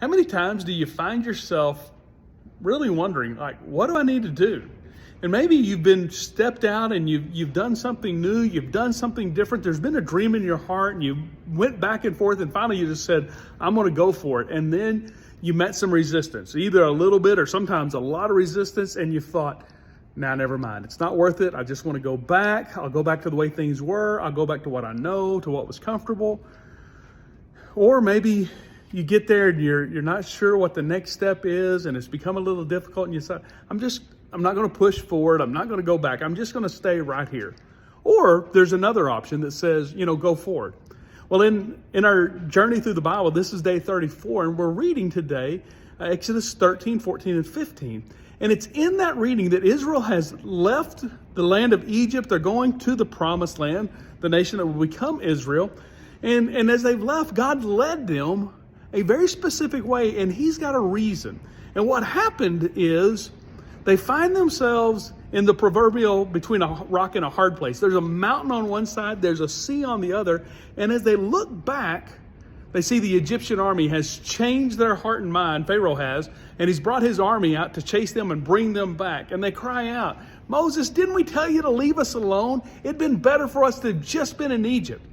How many times do you find yourself really wondering, like, what do I need to do? And maybe you've been stepped out and you've done something new, you've done something different. There's been a dream in your heart and you went back and forth and finally you just said, I'm going to go for it. And then you met some resistance, either a little bit or sometimes a lot of resistance, and you thought, nah, never mind. It's not worth it. I just want to go back. I'll go back to the way things were. I'll go back to what I know, to what was comfortable. Or maybe you get there and you're not sure what the next step is, and it's become a little difficult, and you say, I'm not going to push forward. I'm not going to go back. I'm just going to stay right here. Or there's another option that says, go forward. Well, in our journey through the Bible, this is day 34, and we're reading today Exodus 13, 14, and 15. And it's in that reading that Israel has left the land of Egypt. They're going to the promised land, the nation that will become Israel. And as they've left, God led them a very specific way, and he's got a reason. And what happened is they find themselves in the proverbial between a rock and a hard place. There's a mountain on one side, there's a sea on the other, and as they look back, they see the Egyptian army has changed their heart and mind, Pharaoh has, and he's brought his army out to chase them and bring them back. And they cry out, Moses, didn't we tell you to leave us alone? It'd been better for us to have just been in Egypt.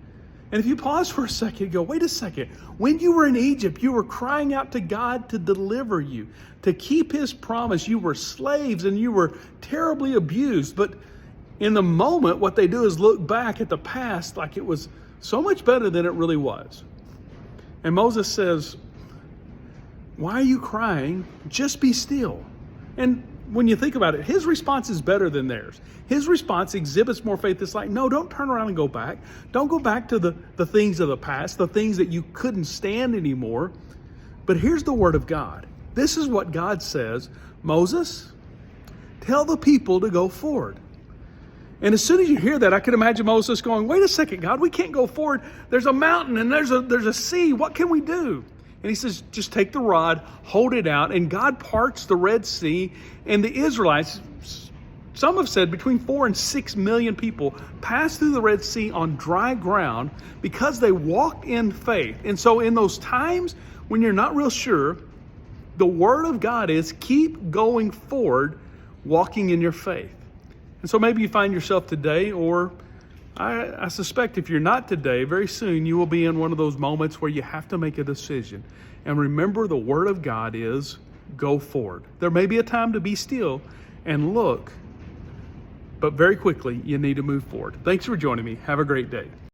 And if you pause for a second and go, wait a second, when you were in Egypt, you were crying out to God to deliver you, to keep his promise. You were slaves and you were terribly abused. But in the moment, what they do is look back at the past like it was so much better than it really was. And Moses says, why are you crying? Just be still. And when you think about it, his response is better than theirs. His response exhibits more faith. It's like, no, don't turn around and go back. Don't go back to the things of the past, the things that you couldn't stand anymore. But here's the word of God. This is what God says, Moses, tell the people to go forward. And as soon as you hear that, I can imagine Moses going, wait a second, God, we can't go forward. There's a mountain and there's a sea. What can we do? And he says, just take the rod, hold it out, and God parts the Red Sea, and the Israelites, some have said between 4 and 6 million people, passed through the Red Sea on dry ground because they walked in faith. And so in those times when you're not real sure, the word of God is keep going forward, walking in your faith. And so maybe you find yourself today, or I suspect if you're not today, very soon you will be in one of those moments where you have to make a decision. And remember, the word of God is go forward. There may be a time to be still and look, but very quickly you need to move forward. Thanks for joining me. Have a great day.